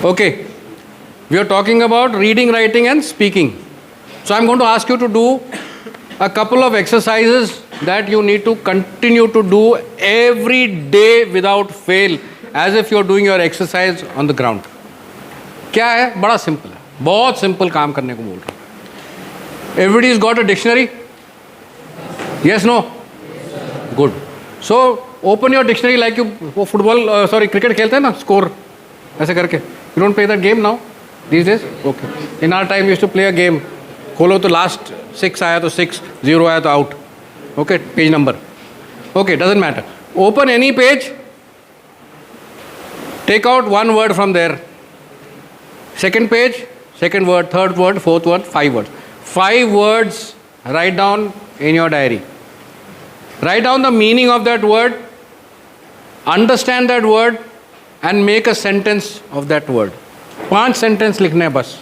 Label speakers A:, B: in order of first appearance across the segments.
A: Okay, we are talking about reading, writing and speaking. So I'm going to ask you to do a couple of exercises that you need to continue to do every day without fail, as if you're doing your exercise on the ground. क्या है? बड़ा simple है, बहुत simple काम करने को बोल रहा हूँ. Everybody's got a dictionary? Yes, no? Good. So open your dictionary like you football, cricket खेलते हैं ना, score ऐसे करके. You don't play that game now these days? Okay. In our time we used to play a game. खोलो तो last 6 आया तो 6, 0 आया तो out. Okay, page number. Okay, doesn't matter. Open any page. Take out one word from there. Second page, second word, third word, fourth word, 5 words. 5 words write down in your diary. Write down the meaning of that word, understand that word and make a sentence of that word. 5 sentence लिखने हैं बस.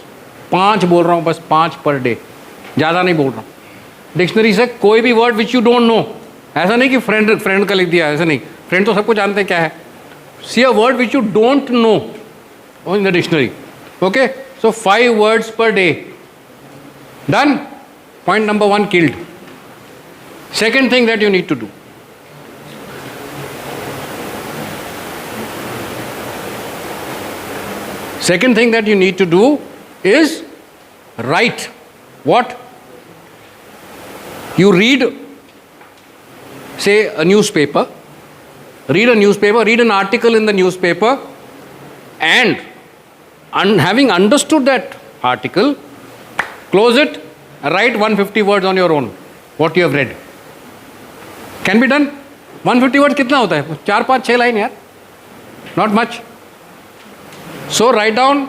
A: 5 बोल रहा हूँ बस, 5 per day. ज़्यादा नहीं बोल रहा हूँ. डिक्शनरी से कोई भी word which you don't no. ऐसा नहीं कि फ्रेंड का लिख दिया, ऐसा नहीं. फ्रेंड तो सबको जानते हैं क्या है. See a word which you don't know in the dictionary. Okay, so 5 words per day. Done? Point number 1 killed. Second thing that you need to do. Second thing that you need to do is write. What? You read, say, a newspaper. Read an article in the newspaper, and having understood that article, close it, write 150 words on your own, what you have read. Can be done. 150 words कितना होता है? 4, 5, 6 line यार. Not much. So write down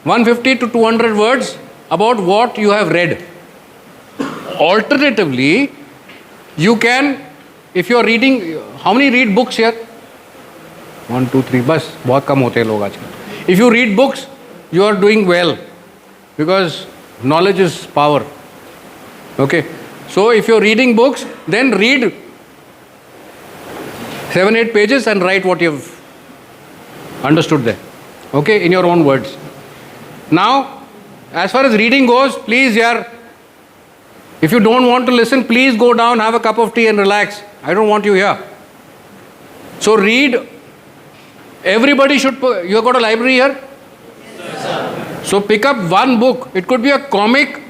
A: 150 to 200 words about what you have read. Alternatively, you can, if you are reading, how many read books here? 1, 2, 3, बस बहुत कम होते हैं लोग आजकल. If you read books, you are doing well, because knowledge is power. Okay, so if you are reading books, then read 7, 8 pages and write what you have understood there. Okay, in your own words. Now, as far as reading goes, please, if you don't want to listen, please go down, have a cup of tea and relax. I don't want you here. So read. Everybody should, you have got a library here? Yes, sir. So pick up one book. It could be a comic,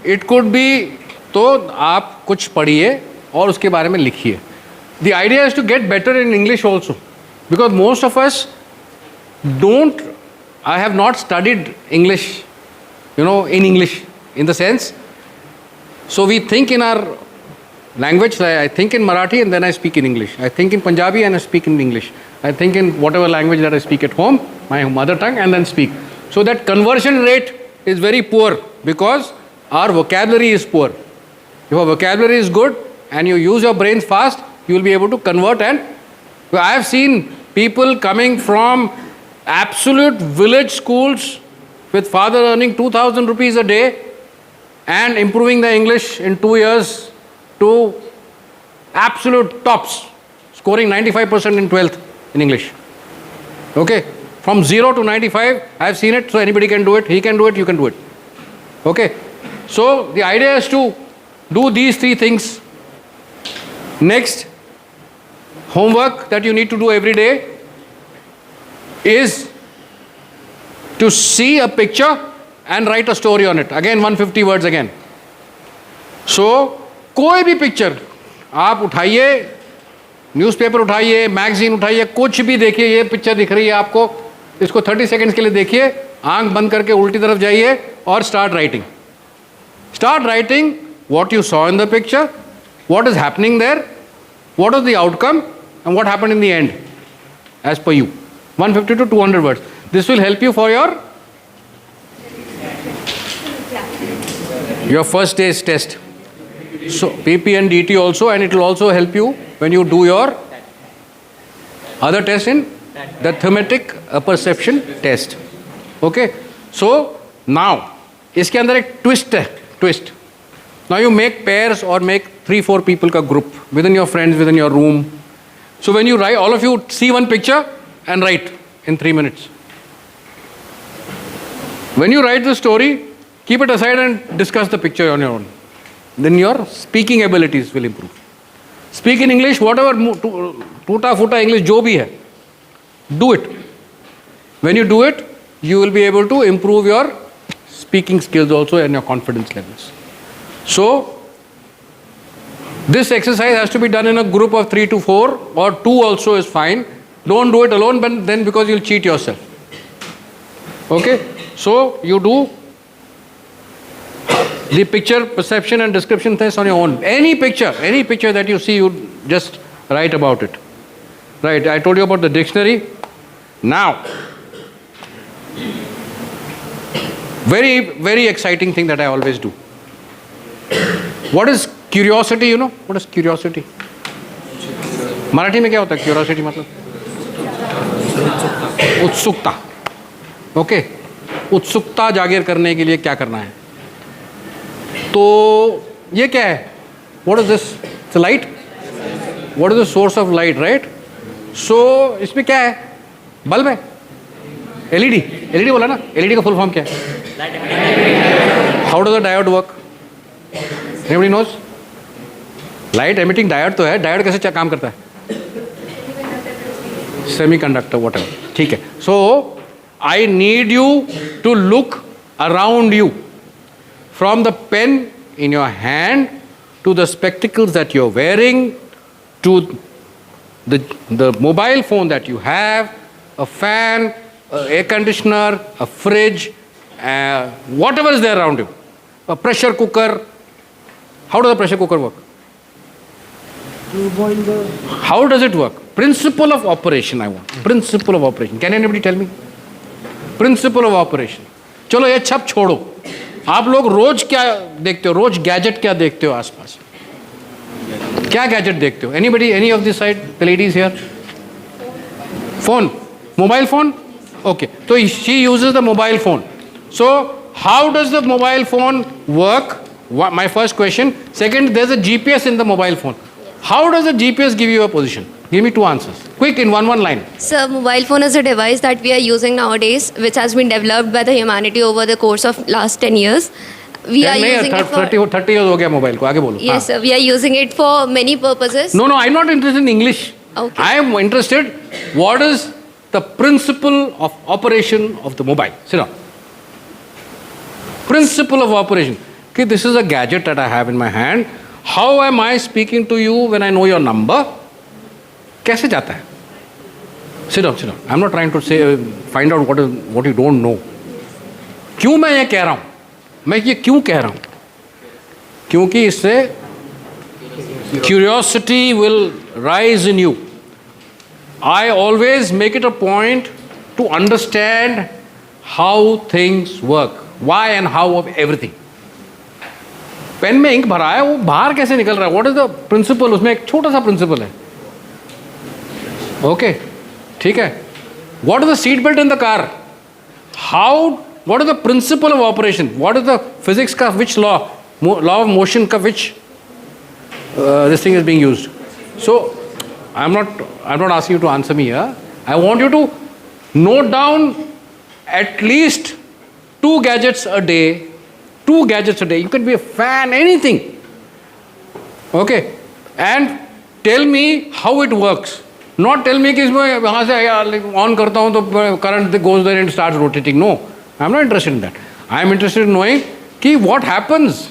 A: it could be, तो आप कुछ पढ़िए और उसके बारे में लिखिए. The idea is to get better in English also, because most of us I have not studied English, in English, in the sense, so we think in our language. I think in Marathi and then I speak in English. I think in Punjabi and I speak in English. I think in whatever language that I speak at home, my mother tongue, and then speak. So that conversion rate is very poor because our vocabulary is poor. If your vocabulary is good and you use your brains fast, you will be able to convert. And I have seen people coming from absolute village schools with father earning 2,000 rupees a day and improving the English in 2 years to absolute tops, scoring 95% in 12th in English. Okay, from 0 to 95, I have seen it. So anybody can do it. He can do it, you can do it. Okay, so the idea is to do these 3 things. Next, homework that you need to do every day is to see a picture and write a story on it. Again, 150 words again. So कोई भी picture आप उठाइए, newspaper उठाइए, magazine उठाइए, कुछ भी देखिए. ये पिक्चर दिख रही है आपको, इसको 30 सेकंड्स के लिए देखिए, आंख बंद करके उल्टी तरफ जाइए और start writing. Start writing what you saw in the picture, what is happening there, what is the outcome and what happened in the end as per you. 150 to 200 words. This will help you for your first day's test. So PP and DT also, and it will also help you when you do your other test in the thematic perception test. Okay, so now इसके अंदर एक twist है. Now you make pairs or make 3-4 people का group within your friends, within your room. So when you write, all of you see one picture and write in 3 minutes. When you write the story, keep it aside and discuss the picture on your own. Then your speaking abilities will improve. Speak in English, whatever toota futa English jo bhi hai, do it. When you do it, you will be able to improve your speaking skills also and your confidence levels. So, this exercise has to be done in a group of 3 to 4 or 2 also is fine. Don't do it alone, but then because you'll cheat yourself. Okay? So, you do the picture perception and description test on your own. Any picture that you see, you just write about it. Right, I told you about the dictionary. Now, very, very exciting thing that I always do. What is curiosity, you know? What is curiosity? Marathi में क्या होता है curiosity मतलब? उत्सुकता. Okay? उत्सुकता जागिर करने के लिए क्या करना है? तो ये क्या है? What is this? It's a light? What is the source of light, right? So इसमें क्या है? बल्ब है? LED बोला ना? LED का full form क्या है? How does the diode work? Anybody knows? Light emitting diode तो है. Diode कैसे काम करता है? Semiconductor, whatever. ठीक है. So I need you to look around you, from the pen in your hand to the spectacles that you're wearing to the mobile phone that you have, a fan, air conditioner, a fridge, whatever is there around you, a pressure cooker. How does a pressure cooker work?
B: You boil the...
A: How does it work? Principle of operation I want. Principle of operation. Can anybody tell me? Principle of operation. चलो ये छप छोड़ो. आप लोग रोज क्या देखते हो? रोज gadget क्या देखते हो आसपास? क्या गैजेट देखते हो? Anybody, any of this side, the ladies here? Phone, mobile phone. Okay, so she uses the mobile phone. So how does the mobile phone work? My first question. Second, there's a GPS in the mobile phone. How does the GPS give you a position? Give me 2 answers. Quick, in one line.
C: Sir, mobile phone is a device that we are using nowadays, which has been developed by the humanity over the course of last 10 years. We are using it for
A: 30 years हो गया mobile को. आगे बोलो.
C: Yes, sir. We are using it for many purposes.
A: No, I'm not interested in English.
C: Okay.
A: I am interested. What is the principle of operation of the mobile? Sit down. Principle of operation. Okay, this is a gadget that I have in my hand. How am I speaking to you when I know your number? कैसे जाता है? Sit down. I'm not trying to say find out what you don't know. क्यों मैं ये कह रहा हूँ? मैं ये क्यों कह रहा हूँ? क्योंकि इससे curiosity will rise in you. I always make it a point to understand how things work, why and how of everything. Pen में इंक भरा है, वो बाहर कैसे निकल रहा है? What is the principle? उसमें एक छोटा सा प्रिंसिपल है. ओके, ठीक है. What is the seat belt in the car? How, what is the principle of operation? What is the physics का विच लॉ ऑफ मोशन का which this thing is being used? So I am not asking you to answer me here. I want you to note down at least 2 gadgets a day. 2 gadgets a day. You can be a fan, anything. Okay. And tell me how it works. Not tell me कि इसमें वहाँ से on करता हूँ तो current goes there and starts rotating. No, I'm not interested in that. I'm interested in knowing कि what happens.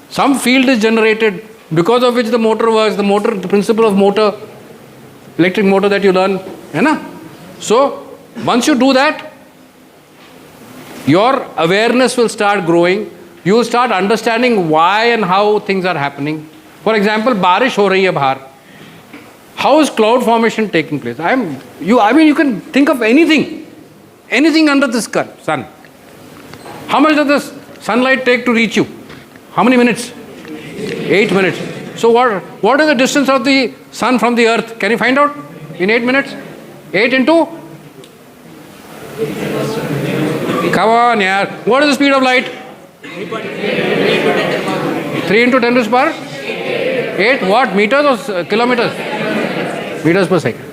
A: Some field is generated because of which the motor works. The motor, the principle of motor, electric motor that you learn, है ना? So once you do that, your awareness will start growing. You will start understanding why and how things are happening. For example, बारिश हो रही है बाहर. How is cloud formation taking place? I mean, you can think of anything under the sun. How much does the sunlight take to reach you? How many minutes? 8 minutes. So what is the distance of the sun from the earth? Can you find out in 8 minutes? 8 into? Come on, yaar. What is the speed of light? 3 into 10 raised power? 8 what? Meters or kilometers? Meters per second.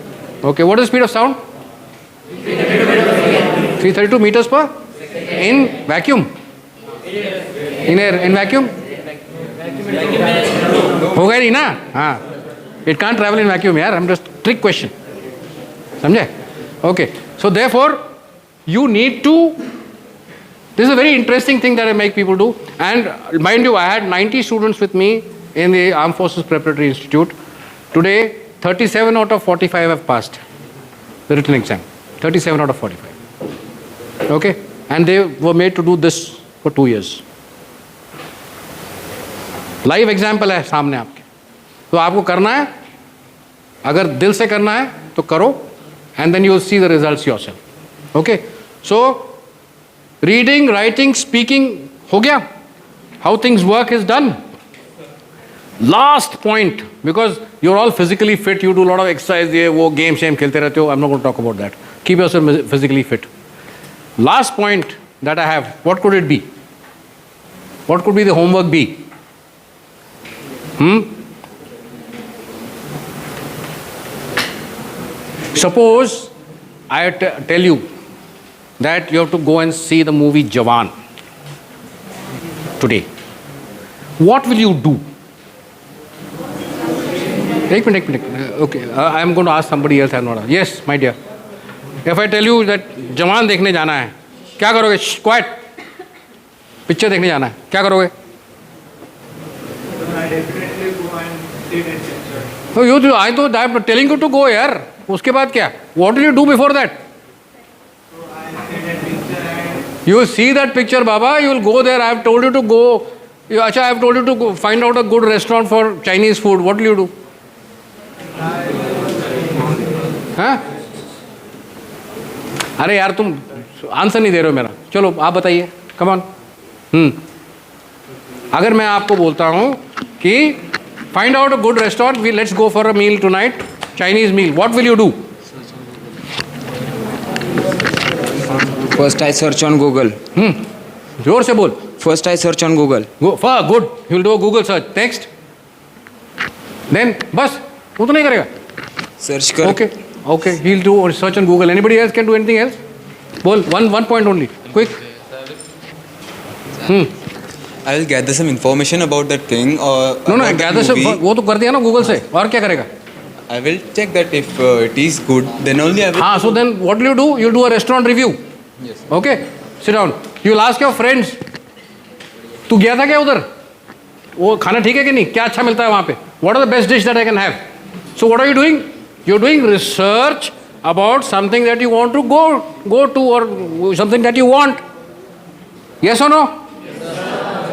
A: Okay, what is the speed of sound? 332 meters per In vacuum? In air, in vacuum? होगा नहीं ना? हाँ. It can't travel in vacuum, यार. I'm just trick question. समझे? Okay. So therefore, you need to. This is a very interesting thing that I make people do. And mind you, I had 90 students with me in the Armed Forces Preparatory Institute. Today, 37 out of 45 have passed the written exam. 37 out of 45. Okay? And they were made to do this for 2 years. Live example है सामने आपके. तो आपको करना है, अगर दिल से करना है तो करो, and then you will see the results yourself. Okay, so reading, writing, speaking हो गया. How things work is done. Last point, because you are all physically fit, you do lot of exercise, ये वो game शेम खेलते रहते हो. I am not going to talk about that. Keep yourself physically fit. Last point that I have, what could it be? What could be the homework B? Suppose I tell you that you have to go and see the movie Jawan today. What will you do? Take minute. Okay, I am going to ask somebody else. I am not. Yes, my dear. If I tell you that Jawan देखने जाना है, क्या करोगे? Quiet. Picture देखने जाना है, क्या करोगे? No, you do. I thought I'm telling you to go यार. उसके बाद क्या? What will you do before that? You will see that picture, Baba. You will go there. I have told you to go. Acha, I have told you to go find out a good restaurant for Chinese food. What will you do? हाँ? अरे यार तुम answer नहीं दे रहे हो मेरा. चलो आप बताइए. Come on. अगर मैं आपको बोलता हूँ कि find out a good restaurant, let's go for a meal tonight, Chinese meal, what will you do?
D: First I search on Google.
A: जोर से बोल.
D: First I search on Google.
A: Good. He will do a Google search. Next. Then बस वो तो नहीं करेगा.
D: Search कर.
A: Okay. He will do a search on Google. Anybody else can do anything else? बोल. One point only. Quick.
E: I will gather some information about that thing or
A: no gather some. वो तो कर दिया ना Google से. और क्या करेगा?
E: I will check that if it is good, then only I will.
A: हाँ, so then what will you do? You will do a restaurant review.
E: Yes.
A: Okay, sit down. You will ask your friends. तू गया था क्या उधर? वो खाना ठीक है कि नहीं? क्या अच्छा मिलता है वहाँ पे? What are the best dish that I can have? So what are you doing? You are doing research about something that you want to go to or something that you want. Yes or no?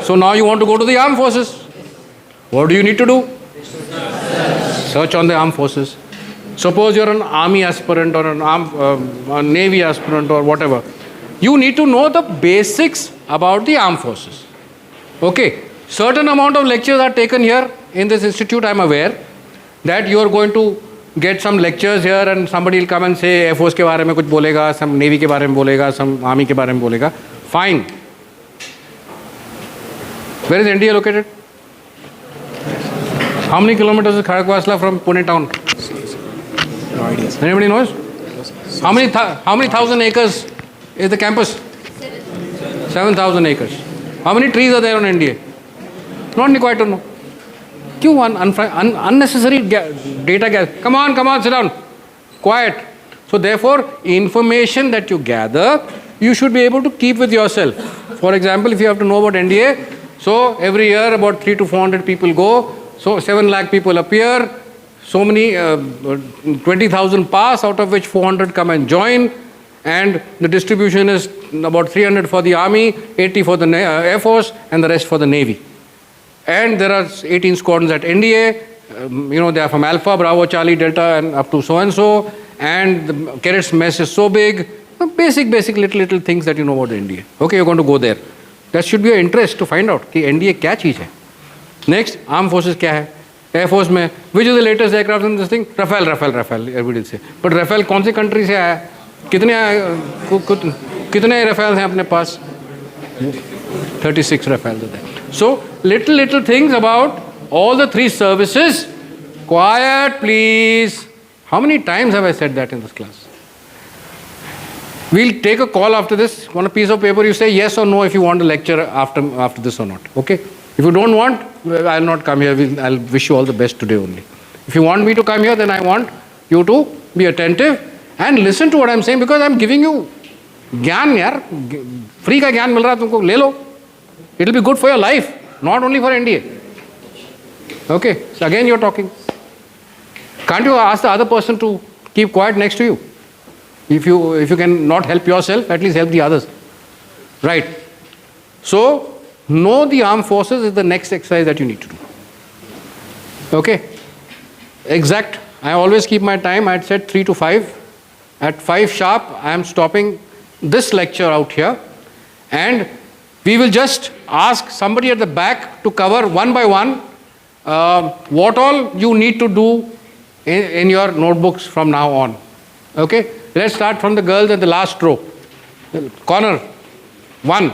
A: So now you want to go to the armed forces. What do you need to do? Search on the armed forces. Suppose you're an army aspirant or a navy aspirant or whatever. You need to know the basics about the armed forces. Okay. Certain amount of lectures are taken here in this institute. I'm aware that you are going to get some lectures here and somebody will come and say Air Force के बारे में कुछ बोलेगा, some Navy के बारे में बोलेगा, some Army के बारे में बोलेगा. Fine. Where is India located? How many kilometers is Kharagpur from Pune town?
E: No idea.
A: Anybody knows? How many thousand acres is the campus? 7,000 acres. How many trees are there on NDA? Not required to know. क्यों unnecessary data? Come on, sit down. Quiet. So therefore, information that you gather, you should be able to keep with yourself. For example, if you have to know about NDA, so every year about 300 to 400 people go. So 7 lakh people appear. So many 20,000 pass, out of which 400 come and join. And the distribution is about 300 for the Army, 80 for the Air Force, and the rest for the Navy. And there are 18 squadrons at NDA. They are from Alpha, Bravo, Charlie, Delta, and up to so-and-so. And the cadets mess is so big. Basic little things that you know about the NDA. Okay, you're going to go there. That should be your interest to find out कि NDA क्या चीज़ है. Next, armed forces क्या है? Air Force में, which is the latest aircraft in this thing? Rafale, everybody will say. But Rafale कौन सी country से आया? कितने Rafales हैं अपने पास? 36 Rafales are there. So, little things about all the three services. Quiet, please. How many times have I said that in this class? We'll take a call after this. On a piece of paper, you say yes or no if you want the lecture after this or not. Okay? If you don't want, I'll not come here. I'll wish you all the best today only. If you want me to come here, then I want you to be attentive and listen to what I'm saying, because I'm giving you ज्ञान यार, free का ज्ञान मिल रहा है तुमको, ले लो. It will be good for your life, not only for NDA. Okay? So again you're talking. Can't you ask the other person to keep quiet next to you? If you can not help yourself, at least help the others. Right. So, know the armed forces is the next exercise that you need to do. Okay. Exact. I always keep my time. I had said 3 to 5. At 5 sharp, I am stopping this lecture out here. And we will just ask somebody at the back to cover one by one what all you need to do in your notebooks from now on. Okay. Let's start from the girls at the last row. Corner. 1.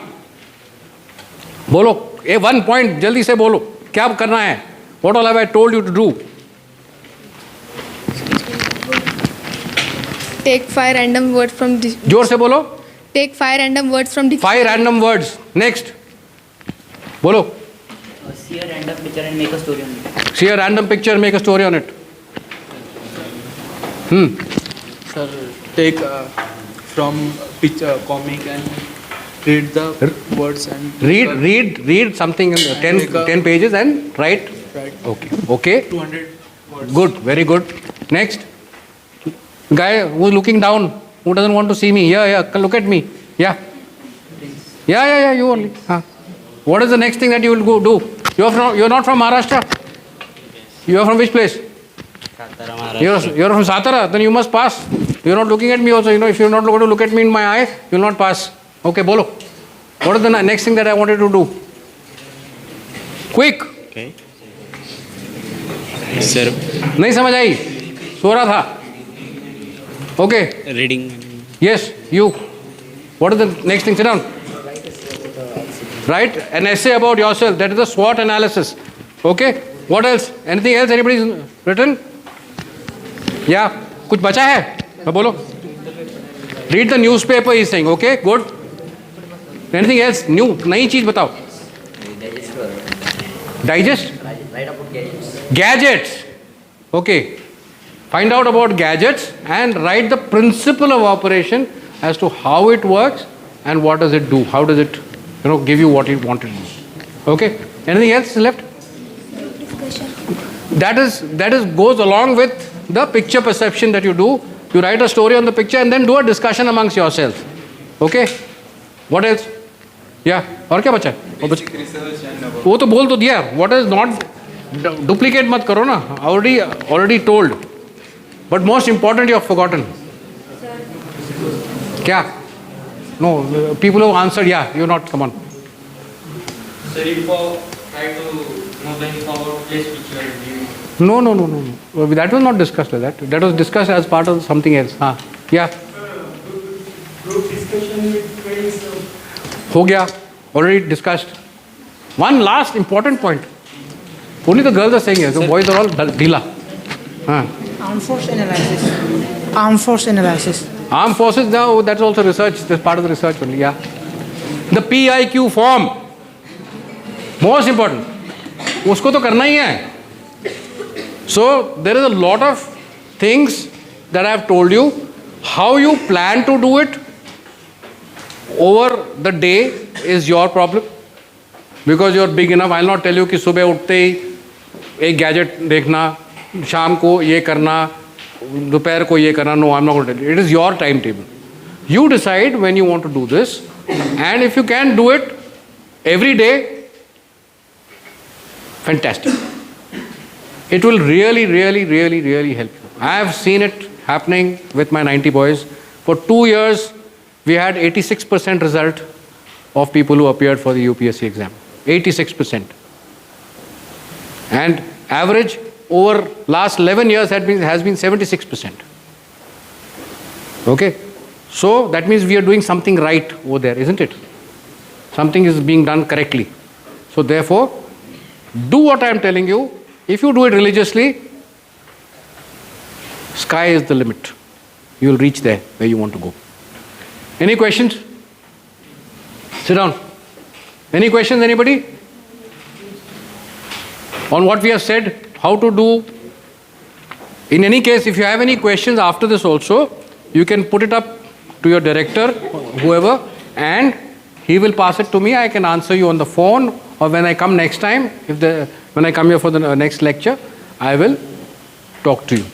A: बोलो. 1 point. जल्दी से बोलो. क्या करना है? What all have I told you to do?
F: Take 5 random words from the.
A: जोर से बोलो.
F: Take 5 random words from the.
A: 5 random words. Next. बोलो.
G: See a random picture and make a story on it.
A: See a random picture and make a story on it.
H: Sir, take from picture comic and read the words and
A: Read something in 10 pages and write.
H: Right.
A: Okay.
H: 200 words.
A: Good. Very good. Next. Guy who's looking down, who doesn't want to see me. Yeah. Look at me. Yeah. You only. What is the next thing that you will go do? You're not from Maharashtra? You are from which place? You're from Satara, then you must pass. You're not looking at me also. If you're not going to look at me in my eyes, you'll not pass. Okay, bolo. What is the next thing that I wanted to do? Quick.
I: Okay. Sir.
A: नहीं समझ आई, सो रहा था. Okay.
I: Reading.
A: Yes, you. What is the next thing? Sit down. Write an essay about yourself. That is the SWOT analysis. Okay. What else? Anything else? Anybody's written? Yeah. कुछ बचा है? बोलो. Read the newspaper. He's saying. Okay. Good. Anything else? New. नई चीज बताओ. Digest. Gadgets. Okay. Find out about gadgets and write the principle of operation as to how it works and what does it do. How does it, give you what you wanted to do. Okay. Anything else left? That is goes along with the picture perception that you do. You write a story on the picture and then do a discussion amongst yourselves. Okay. What else? Yeah. और क्या बचा? वो तो बोल तो दिया. What is not duplicate मत करो ना. Already told. But most important, you have forgotten. क्या? No, people who answered, yeah, you're not. Come on.
G: Sir, if try to know the info about place which you are viewing.
A: No. That was not discussed like that. That was discussed as part of something else. Yeah.
B: Group discussion with friends.
A: हो गया. Already discussed. One last important point. Only the girls are saying yes. The boys are all ढीला.
B: Armed force analysis. Armed force analysis.
A: Armed forces, now that's also research. That's part of the research only. Yeah. The PIQ form. Most important. उसको तो करना ही है. So there is a lot of things that I have told you. How you plan to do it over the day is your problem. Because you are big enough. I will not tell you कि सुबह उठते ही एक gadget देखना, शाम को ये करना, दोपहर को ये करना. No, I'm not going to tell you. It is your timetable. You decide when you want to do this, and if you can do it every day, fantastic. It will really help you. I have seen it happening with my 90 boys. For 2 years, we had 86% result of people who appeared for the UPSC exam. 86%. And average over last 11 years has been 76%. Okay? So that means we are doing something right over there, isn't it? Something is being done correctly. So therefore, do what I am telling you. If you do it religiously, sky is the limit. You will reach there where you want to go. Any questions? Sit down. Any questions, anybody? On what we have said, how to do? In any case, if you have any questions after this also, you can put it up to your director, whoever, and he will pass it to me. I can answer you on the phone, or when I come next time, when I come here for the next lecture, I will talk to you.